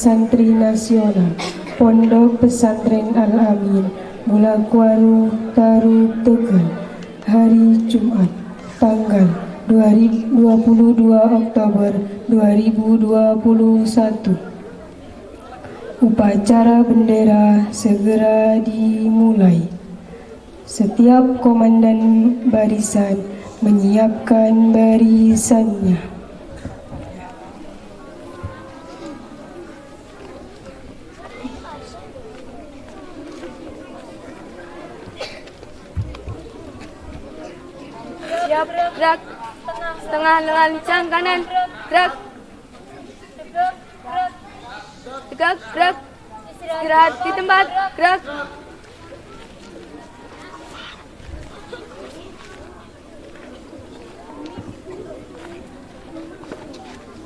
Santri Nasional Pondok Pesantren Al-Amin Bulakwaru Taru Tegal hari Jumat tanggal 22 Oktober 2021. Upacara bendera segera dimulai. Setiap komandan barisan menyiapkan barisannya. Siap, gerak. Setengah lancang kanan, gerak. Tegak, gerak. Istirahat di tempat, gerak.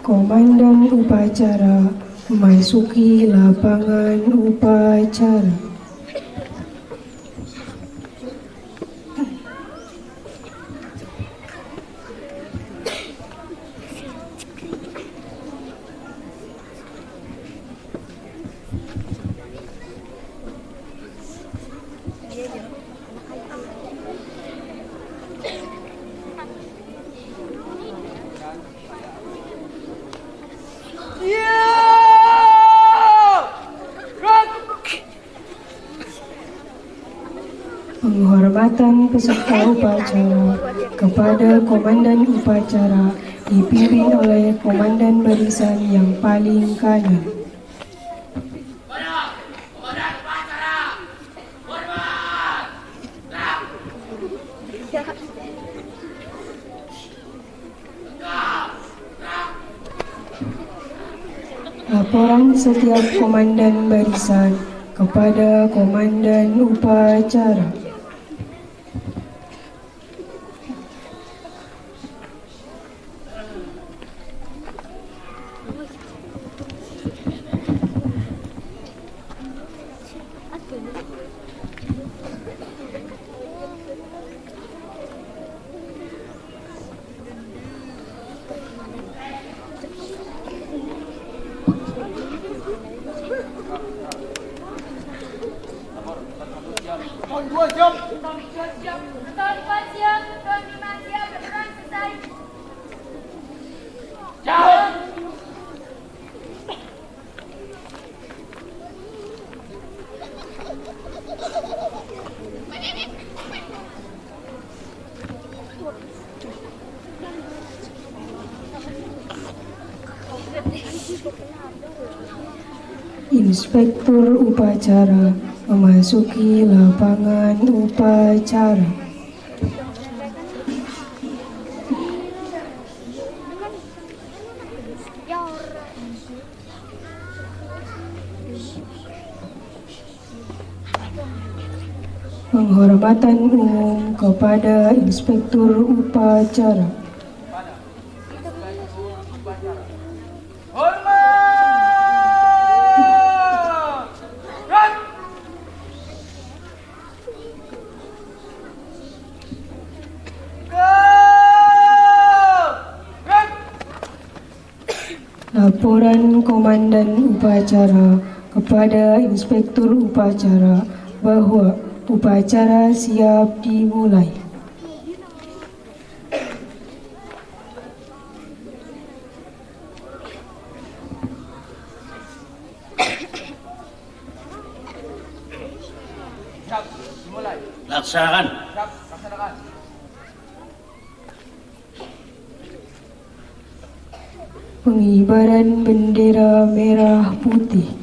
Komandan upacara memasuki lapangan upacara. Penghormatan peserta upacara kepada komandan upacara dipimpin oleh komandan barisan yang paling kanan. Laporan setiap komandan barisan kepada komandan upacara. Inspektur upacara memasuki lapangan upacara. Penghormatan umum kepada Inspektur upacara. Laporan komandan upacara kepada Inspektur upacara bahwa upacara siap dimulai. Laksanakan. Pengibaran bendera merah putih.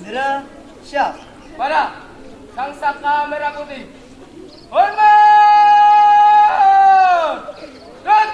Siap. Pada sang saka merah putih. Hormat! Dan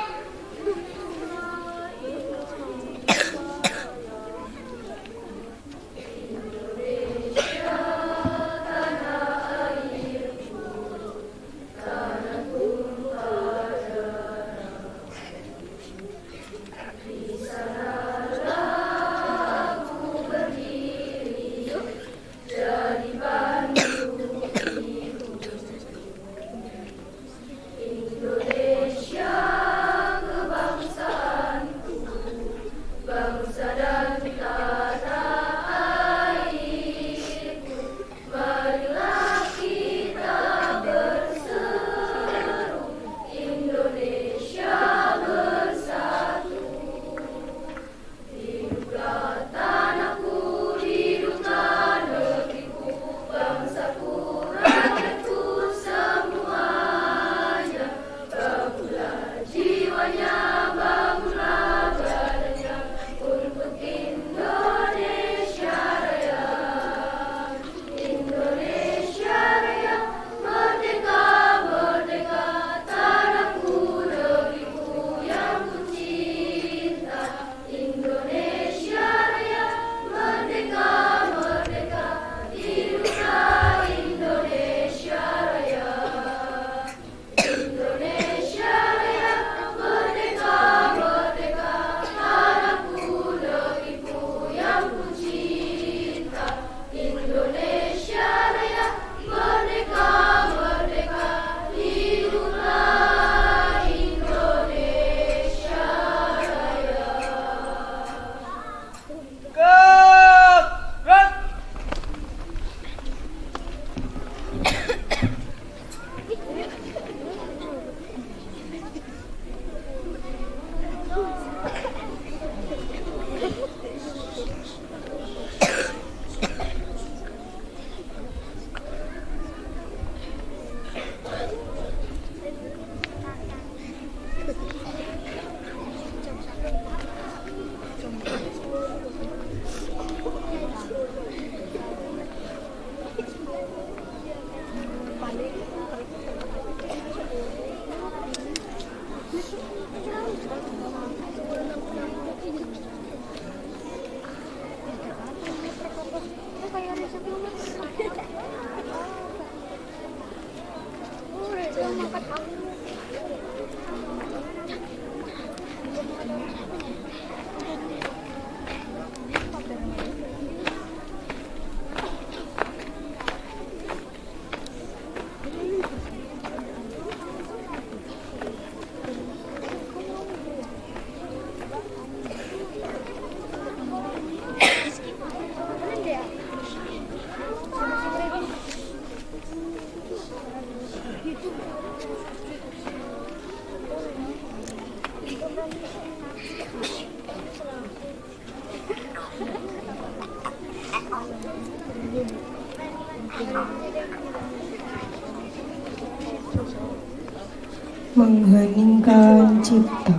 mengheningkan cipta.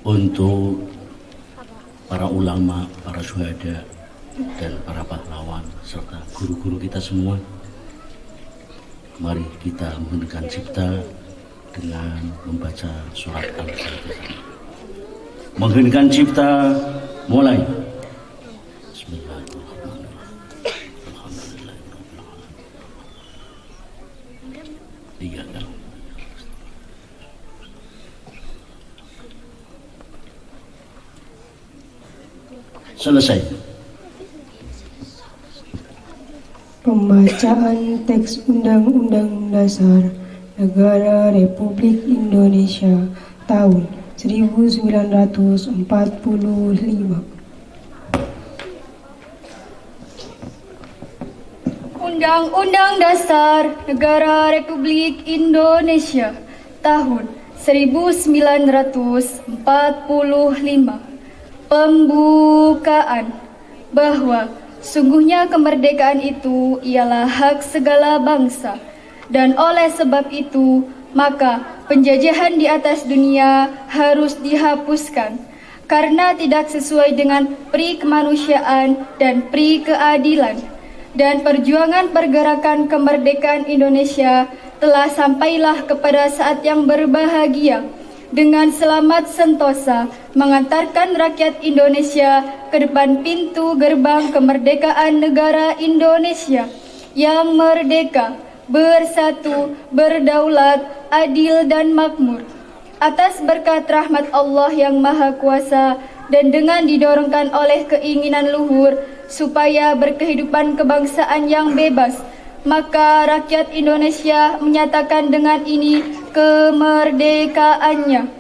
Untuk para ulama, para syuhada, dan para pahlawan, serta guru-guru kita semua, mari kita mengheningkan cipta dengan membaca surat Al-Fatihah. Mengheningkan cipta, mulai. Selesai. Pembacaan teks Undang-Undang Dasar Negara Republik Indonesia tahun 1945. Undang-Undang Dasar Negara Republik Indonesia tahun 1945. Pembukaan bahwa sungguhnya kemerdekaan itu ialah hak segala bangsa, dan oleh sebab itu maka penjajahan di atas dunia harus dihapuskan. karena tidak sesuai dengan pri kemanusiaan dan pri keadilan. Dan perjuangan pergerakan kemerdekaan Indonesia telah sampailah kepada saat yang berbahagia dengan selamat sentosa mengantarkan rakyat Indonesia ke depan pintu gerbang kemerdekaan negara Indonesia yang merdeka, bersatu, berdaulat, adil dan makmur. Atas berkat rahmat Allah yang Maha Kuasa dan dengan didorongkan oleh keinginan luhur supaya berkehidupan kebangsaan yang bebas, maka rakyat Indonesia menyatakan dengan ini kemerdekaannya.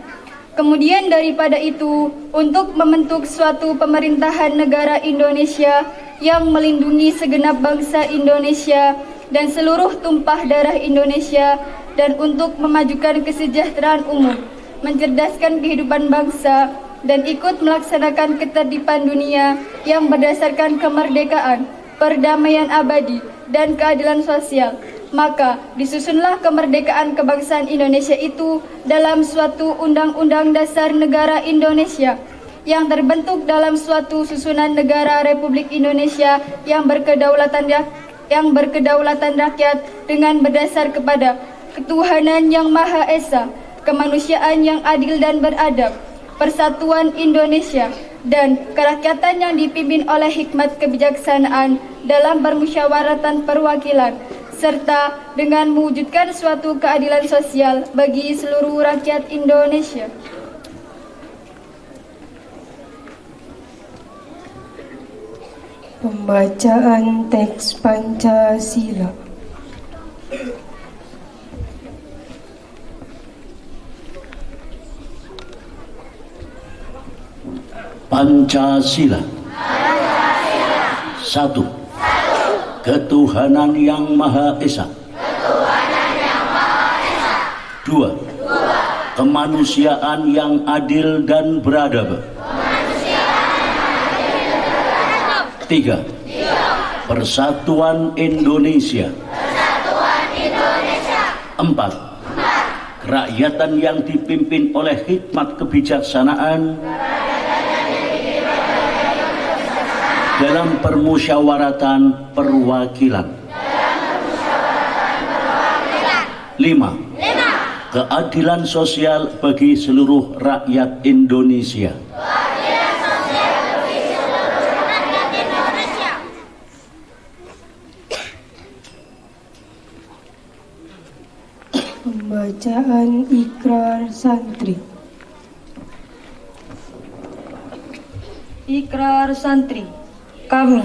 Kemudian daripada itu, untuk membentuk suatu pemerintahan negara Indonesia yang melindungi segenap bangsa Indonesia dan seluruh tumpah darah Indonesia, dan untuk memajukan kesejahteraan umum, mencerdaskan kehidupan bangsa, dan ikut melaksanakan ketertiban dunia yang berdasarkan kemerdekaan, perdamaian abadi, dan keadilan sosial. Maka disusunlah kemerdekaan kebangsaan Indonesia itu dalam suatu Undang-Undang Dasar Negara Indonesia yang terbentuk dalam suatu susunan negara Republik Indonesia yang berkedaulatan rakyat dengan berdasar kepada ketuhanan yang Maha Esa, kemanusiaan yang adil dan beradab, persatuan Indonesia, dan kerakyatan yang dipimpin oleh hikmat kebijaksanaan dalam permusyawaratan perwakilan, serta dengan mewujudkan suatu keadilan sosial bagi seluruh rakyat Indonesia. Pembacaan teks Pancasila. Pancasila. Satu. Ketuhanan yang Maha Esa. Dua. Kemanusiaan yang adil dan beradab. Tiga. Persatuan Indonesia. Empat. Kerakyatan yang dipimpin oleh hikmat kebijaksanaan dalam permusyawaratan perwakilan. 5. Keadilan sosial bagi seluruh rakyat Indonesia. Pembacaan ikrar santri. Ikrar santri. Kami,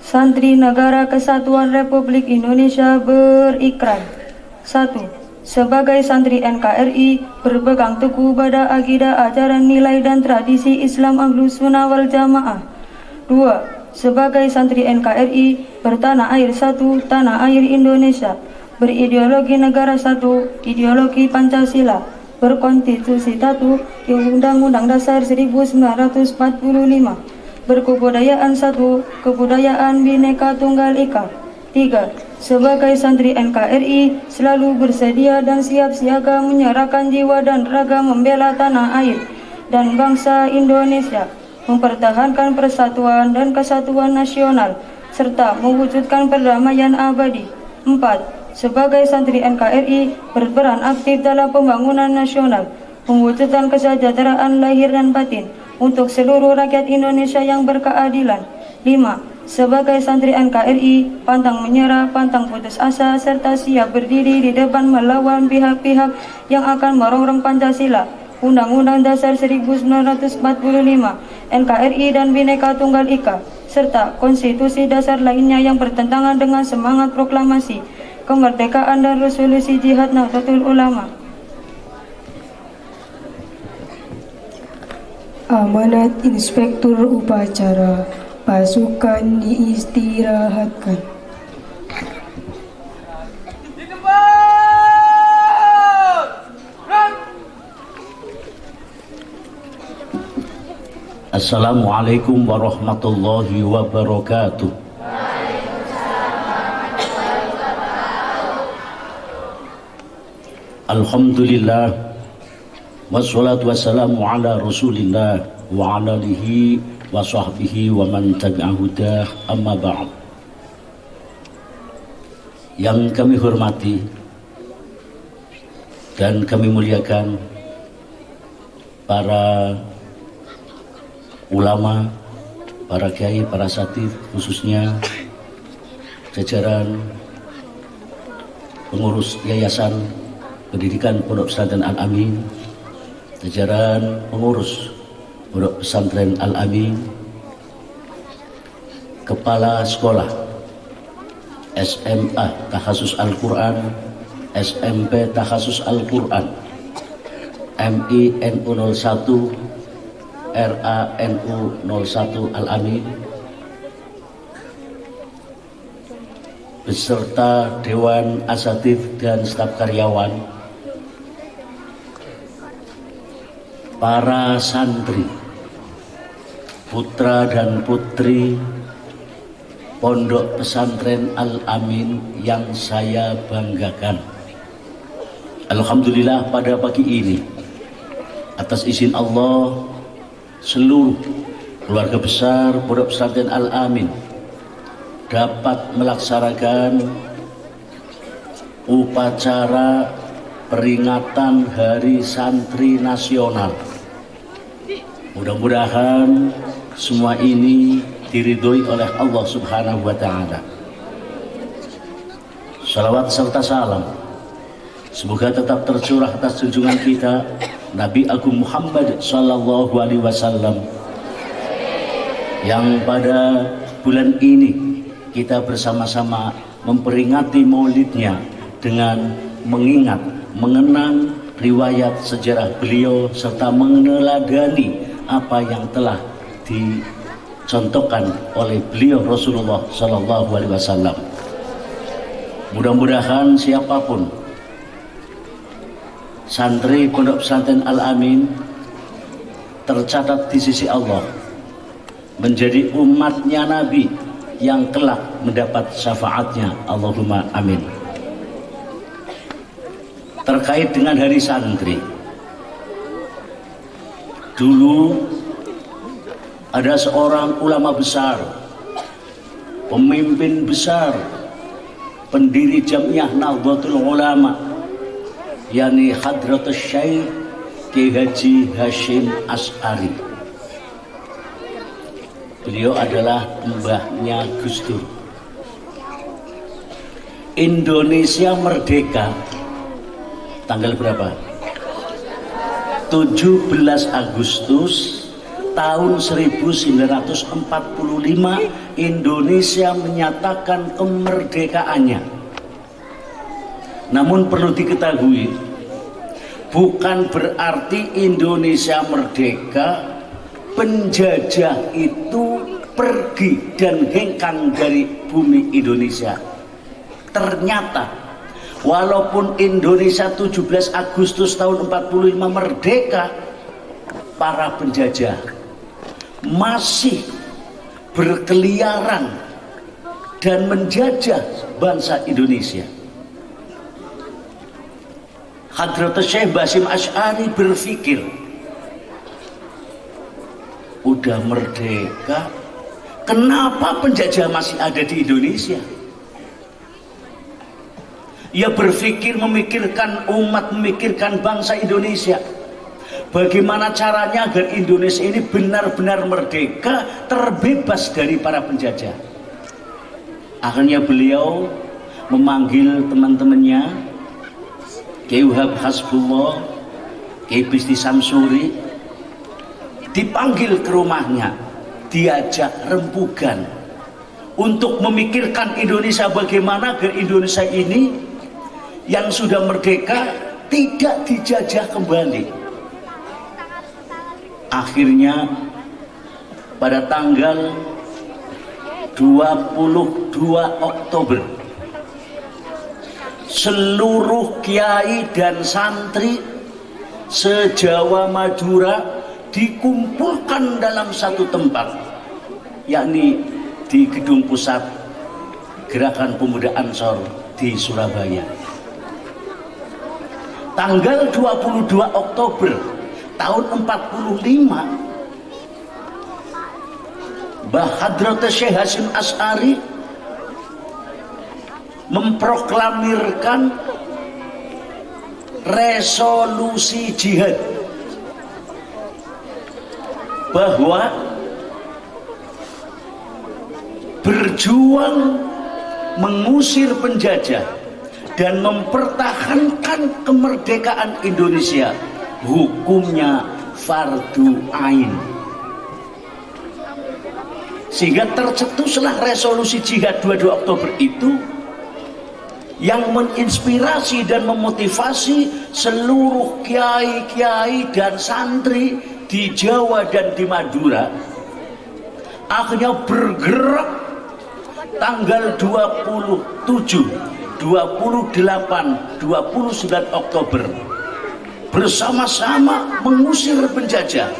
Santri Negara Kesatuan Republik Indonesia berikrar. 1. Sebagai santri NKRI berpegang teguh pada akidah, ajaran, nilai dan tradisi Islam Ahlus Sunnah wal Jamaah. 2. Sebagai santri NKRI bertanah air satu, tanah air Indonesia, berideologi negara satu, ideologi Pancasila, berkonstitusi satu, Undang-Undang Dasar 1945, berkebudayaan satu, kebudayaan Bhinneka Tunggal Ika. 3. Sebagai santri NKRI selalu bersedia dan siap siaga menyerahkan jiwa dan raga membela tanah air dan bangsa Indonesia, mempertahankan persatuan dan kesatuan nasional, serta mewujudkan perdamaian abadi. 4. Sebagai santri NKRI berperan aktif dalam pembangunan nasional, mewujudkan kesejahteraan lahir dan batin untuk seluruh rakyat Indonesia yang berkeadilan. 5. Sebagai santri NKRI pantang menyerah, pantang putus asa, serta siap berdiri di depan melawan pihak-pihak yang akan merongrong Pancasila, Undang-Undang Dasar 1945, NKRI dan Bhinneka Tunggal Ika, serta konstitusi dasar lainnya yang bertentangan dengan semangat proklamasi kemerdekaan dan resolusi Jihad Nahdlatul Ulama. Amanat Inspektur Upacara. Pasukan diistirahatkan. Di depan! Gerak! Assalamualaikum warahmatullahi wabarakatuh. Alhamdulillah, wassalatu wassalamu ala rasulillah wa ala alihi wa sahbihi wa man tabi'a hudah, amma ba'd. Yang kami hormati dan kami muliakan para ulama, para kiai, para asatidz, khususnya jajaran pengurus Yayasan Pendidikan Pondok Pesantren Al-Amin, jajaran pengurus Pondok Pesantren Al-Amin, kepala sekolah SMA Takhasus Al-Quran, SMP Takhasus Al-Quran, MINU 01, RANU 01 Al-Amin, beserta Dewan Asatidz dan staf karyawan, para santri, putra dan putri Pondok Pesantren Al-Amin yang saya banggakan. Alhamdulillah pada pagi ini atas izin Allah seluruh keluarga besar Pondok Pesantren Al-Amin dapat melaksanakan upacara peringatan Hari Santri Nasional. Mudah-mudahan semua ini diridhoi oleh Allah Subhanahu wa Ta'ala. Salawat serta salam semoga tetap tercurah atas junjungan kita Nabi Agung Muhammad sallallahu alaihi wasallam, yang pada bulan ini kita bersama-sama memperingati maulidnya dengan mengingat, mengenang riwayat sejarah beliau serta meneladani apa yang telah dicontohkan oleh beliau Rasulullah sallallahu alaihi wasallam. Mudah-mudahan siapapun santri Pondok Pesantren Al-Amin tercatat di sisi Allah menjadi umatnya Nabi yang kelak mendapat syafaatnya. Allahumma amin. Terkait dengan hari santri, dulu ada seorang ulama besar, pemimpin besar, pendiri Jamiah Nahdlatul Ulama, yakni Hadratus Syekh Ki Haji Hasyim Asy'ari. Beliau adalah mbahnya Gus Dur. Indonesia merdeka tanggal berapa? 17 Agustus tahun 1945 Indonesia menyatakan kemerdekaannya. Namun perlu diketahui, bukan berarti Indonesia merdeka penjajah itu pergi dan hengkang dari bumi Indonesia. Ternyata walaupun Indonesia 17 Agustus tahun 45 merdeka, para penjajah masih berkeliaran dan menjajah bangsa Indonesia. Hadratus Syekh Hasyim Asy'ari berpikir, udah merdeka, kenapa penjajah masih ada di Indonesia? Ia berpikir, memikirkan umat, memikirkan bangsa Indonesia. Bagaimana caranya agar Indonesia ini benar-benar merdeka, terbebas dari para penjajah. Akhirnya beliau memanggil teman-temannya, Kiai Wahab Hasbullah, Kiai Bisri Samsuri, dipanggil ke rumahnya, diajak rembugan untuk memikirkan Indonesia, bagaimana agar Indonesia ini yang sudah merdeka tidak dijajah kembali. Akhirnya pada tanggal 22 Oktober seluruh kiai dan santri se-Jawa Madura dikumpulkan dalam satu tempat, yakni di Gedung Pusat Gerakan Pemuda Ansor di Surabaya. Tanggal 22 Oktober tahun 45 Mbah Hadrat Syekh Hasyim Asy'ari memproklamirkan resolusi jihad, bahwa berjuang mengusir penjajah dan mempertahankan kemerdekaan Indonesia hukumnya fardu ain. Sehingga tercetuslah resolusi jihad 22 Oktober itu yang menginspirasi dan memotivasi seluruh kiai-kiai dan santri di Jawa dan di Madura akhirnya bergerak tanggal 27, 28, 29 Oktober bersama-sama mengusir penjajah.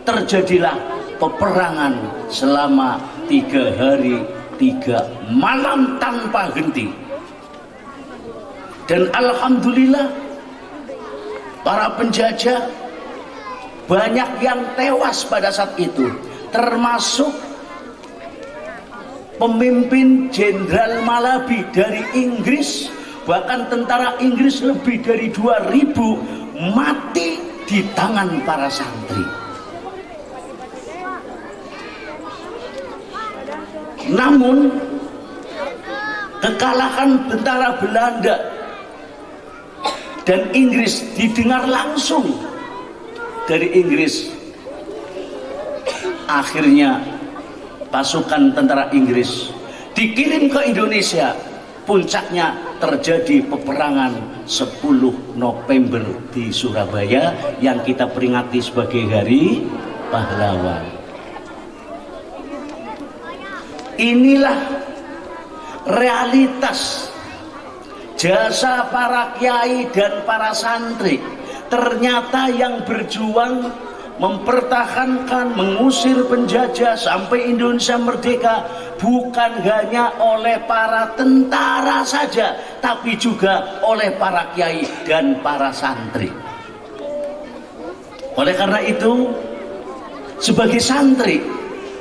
Terjadilah peperangan selama 3 hari 3 malam tanpa henti. Dan alhamdulillah para penjajah banyak yang tewas pada saat itu, termasuk pemimpin Jenderal Malabi dari Inggris. Bahkan tentara Inggris lebih dari 2.000 mati di tangan para santri. Namun kekalahan tentara Belanda dan Inggris didengar langsung dari Inggris. Akhirnya pasukan tentara Inggris dikirim ke Indonesia. Puncaknya terjadi peperangan 10 November di Surabaya yang kita peringati sebagai Hari Pahlawan. Inilah realitas jasa para kiai dan para santri. Ternyata yang berjuang mempertahankan, mengusir penjajah sampai Indonesia merdeka bukan hanya oleh para tentara saja, tapi juga oleh para kiai dan para santri. Oleh karena itu, sebagai santri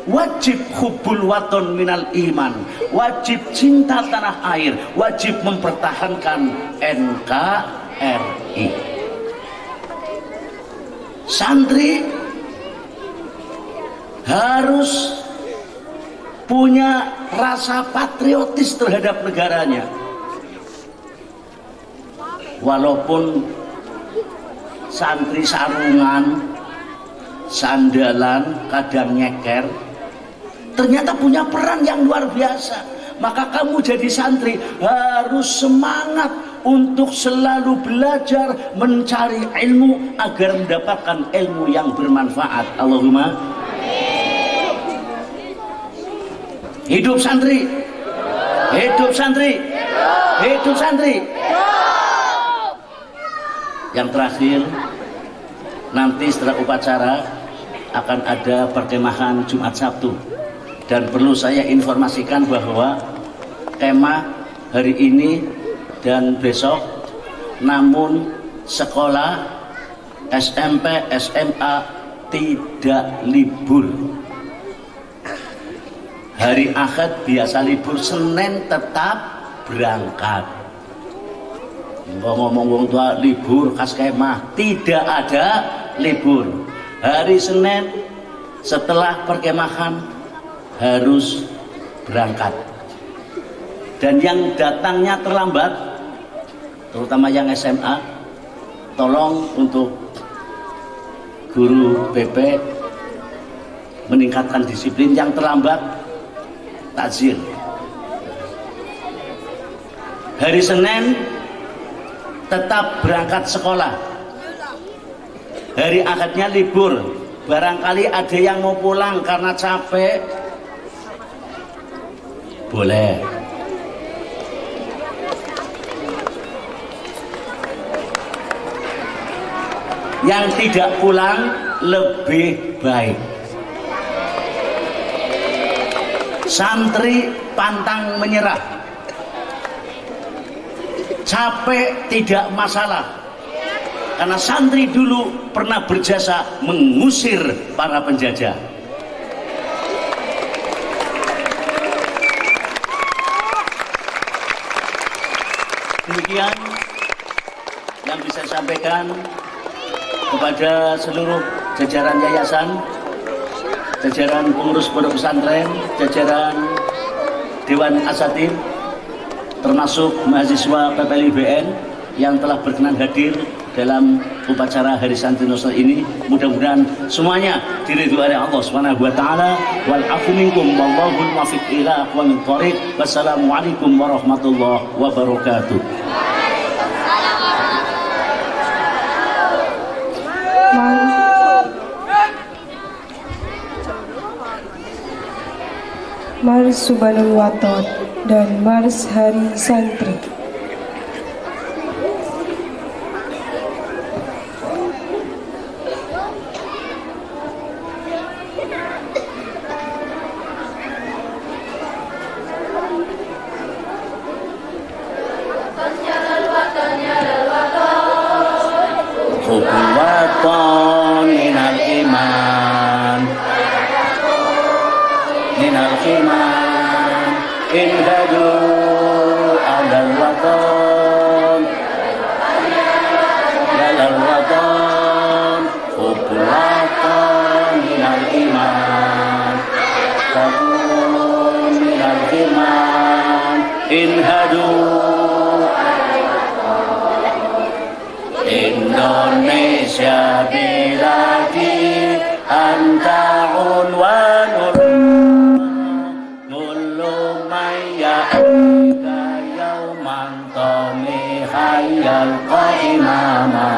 wajib hubbul waton minal iman, wajib cinta tanah air, wajib mempertahankan NKRI. Santri harus punya rasa patriotis terhadap negaranya. Walaupun santri sarungan, sandalan, kadang nyeker, ternyata punya peran yang luar biasa. Maka kamu jadi santri harus semangat untuk selalu belajar, mencari ilmu agar mendapatkan ilmu yang bermanfaat. Allahumma hidup santri, hidup santri, hidup santri. Yang terakhir, nanti setelah upacara akan ada perkemahan Jumat Sabtu. Dan perlu saya informasikan bahwa kemah hari ini dan besok, namun sekolah SMP, SMA tidak libur. Hari Ahad biasa libur, Senin tetap berangkat. Ngomong wong tua libur khas kemah, tidak ada libur. Hari Senin setelah perkemahan harus berangkat. Dan yang datangnya terlambat, terutama yang SMA, tolong untuk guru BP meningkatkan disiplin. Yang terlambat takzir. Hari Senin tetap berangkat sekolah. Hari Ahadnya libur. Barangkali ada yang mau pulang karena capek, boleh. Yang tidak pulang lebih baik. Santri pantang menyerah. Capek tidak masalah. Karena santri dulu pernah berjasa mengusir para penjajah. Demikian yang bisa saya sampaikan kepada seluruh jajaran yayasan, jajaran pengurus pondok pesantren, jajaran Dewan Asatidz, termasuk mahasiswa PPLIBN yang telah berkenan hadir dalam upacara Hari Santri Nasional ini. Mudah-mudahan semuanya diridhoi oleh Allah Subhanahu wa taala. Wal afu minkum wallahul muwaffiq ila aqwamit thoriq. Wassalamualaikum warahmatullahi wabarakatuh. Mars Subhanul Waton dan Mars Hari Santri. Hubbul waton minal iman, minal iman, inhadu alal waton, alal waton, hubbul waton minal iman, takun minal iman, inhadu Indonesia biladi anta unwanul kullu mayya'ika yawman tami hayyal qa'imama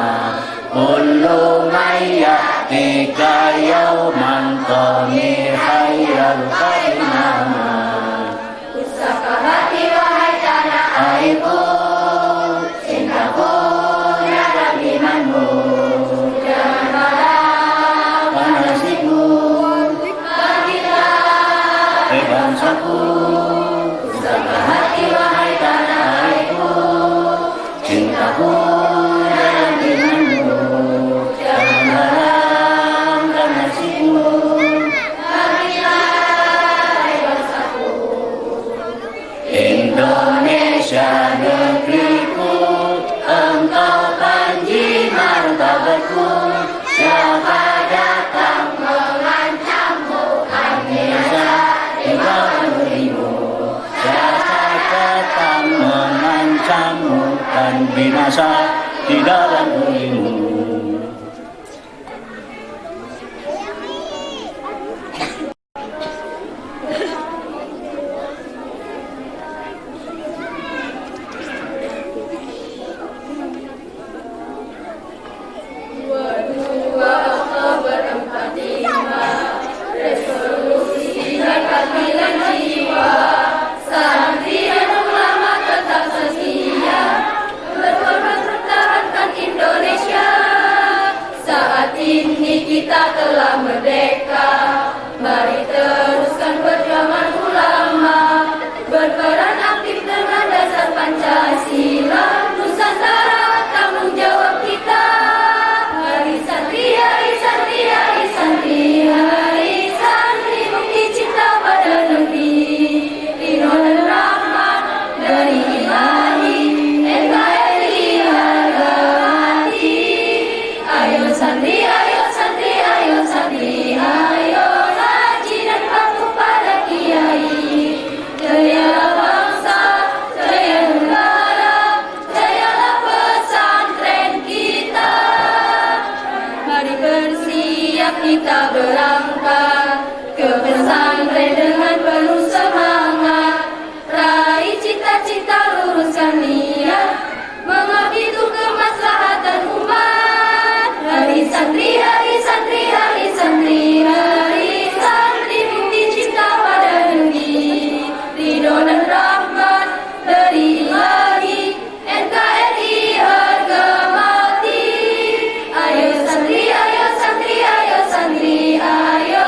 kullu mayya'ika yawman tami hayyal qa'imama Pusaka hati wahai tanah airku, cintaku terhadap imanmu. Jangan malam Panasku, bangkitlah bangsaku, pusaka hati wahai tanah airku, cintaku dalam imanmu. Jangan haram dan nasibu, Indonesia negeriku, engkau panji martabatku. Siapa datang mengancammu, hanya engkau berimu. Siapa datang mengancammu dan binasa di dalam dirimu. Kita telah merdeka, mari teruskan perjuangan ulama, berperan aktif dengan dasar Pancasila. Nusantara tanggung jawab kita. Hari santri, hari santri, hari santri, hari santri, bukti cinta pada negeri. Ridho dan rahmat dari Ilahi, NKRI harga mati. Ayo santri, ayo santri, ayo santri, ayo haji dan patuh pada kiai. Jayalah bangsa, jaya negara, jayalah pesantren kita. Mari bersiap kita berangkat ke pesantren dengan penuh semangat. Raih cita-cita, luruskan niat, mengabdi untuk kemaslahatan umat. Hari santri, hari santri, hari santri, hari santri, bukti cinta pada negeri. Ridho dan rahmat dari Ilahi, NKRI harga mati. Ayo santri, ayo santri, ayo santri, ayo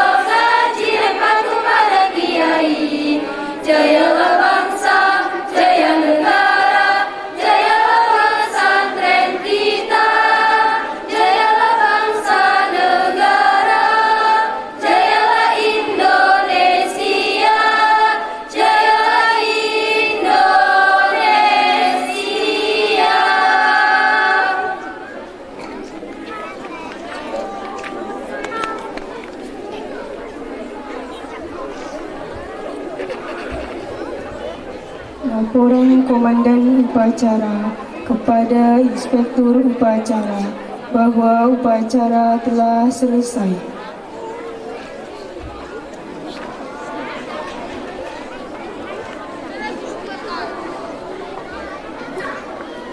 Laporan Komandan Upacara kepada Inspektur Upacara bahwa upacara telah selesai.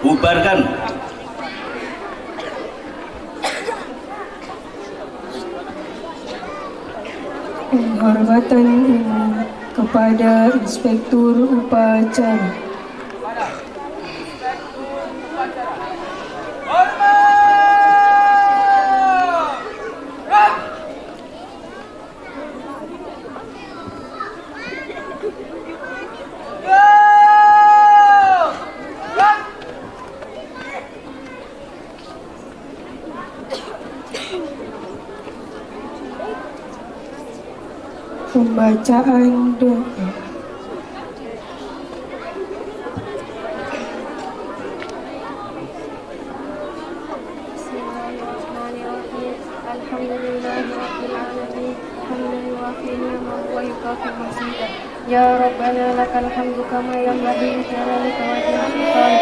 Bubarkan. Penghormatan umum kepada Inspektur Upacara. Pembacaan doa. Bismillahirrahmanirrahim. Alhamdulillahirabbil alamin. Hamdan yuwafi ni'amahu wa yukafi mazidah. Ya Rabbana lakal hamdu kama yanbaghi li jalalika wajhika sultan.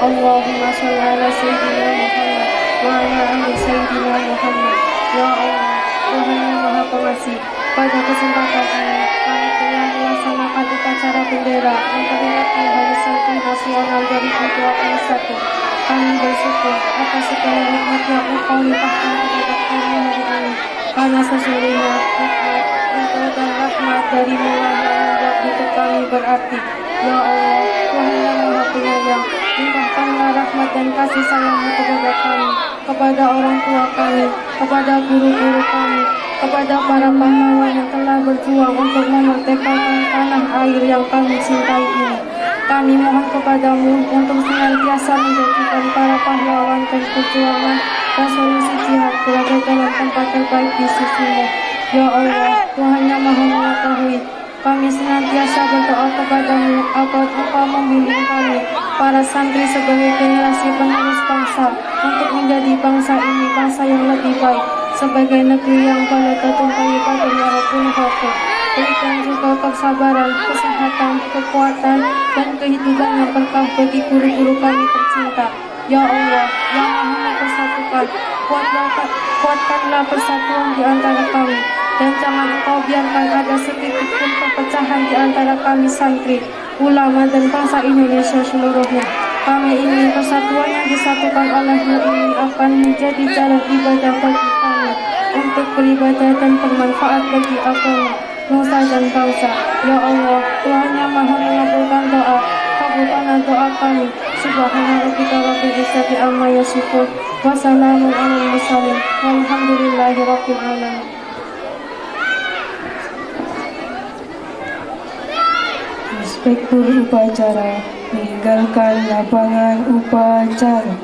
Allahumma shalli ala sayyidina Muhammad wa ala ali sayyidina Muhammad. Ya Allah, Tuhan yang Maha Pengasih, pada kesempatan ini kami telah melaksanakan upacara bendera memperingati Hari Santri Nasional 2021. Kami bersyukur atas segala nikmat yang Engkau limpahkan kepada kami hari ini, karena sesungguhnya nikmat, Engkau dan rahmat dari-Mu lah yang membuat hidup kami berarti. Ya Allah, Tuhan yang Maha Penyayang, limpahkanlah rahmat dan kasih sayang-Mu kepada kami, kepada orang tua kami, kepada guru-guru kami, kepada para pahlawan yang telah berjuang untuk memerdekakan tanah air yang kami cintai ini. Kami mohon kepadamu untuk senantiasa menjadikan para pahlawan dan perjuangan dan solusi jihad berada dalam tempat terbaik di sisi-Mu. Ya Allah, Tuhan yang Maha Mengetahui, kami senantiasa berdoa kepadamu agar Engkau membimbing kami, para santri sebagai generasi penerus bangsa, untuk menjadi bangsa ini bangsa yang lebih baik, sebagai negeri yang baladatun thayyibatun warabun ghafur. Berikan juga kesabaran, kesehatan, kekuatan, dan kehidupan yang berkah bagi guru-guru kami tercinta. Ya Allah, yang Maha mempersatukan, kuatkanlah persatuan di antara kami, dan jangan Engkau biarkan ada sedikit pun perpecahan di antara kami santri, ulama, dan bangsa Indonesia seluruhnya. Kami ingin persatuan yang disatukan oleh-Mu ini akan menjadi jalan ibadah bagi kami, untuk beribadah dan bermanfaat bagi agama, nusa dan bangsa. Ya Allah, Tuhan yang Maha mengabulkan doa, kabulkanlah doa kami. Subhana rabbika rabbil izzati amma yasifun, wa salamun alal mursalin, walhamdulillahi rabbil alamin. Inspektur Upacara meninggalkan lapangan upacara.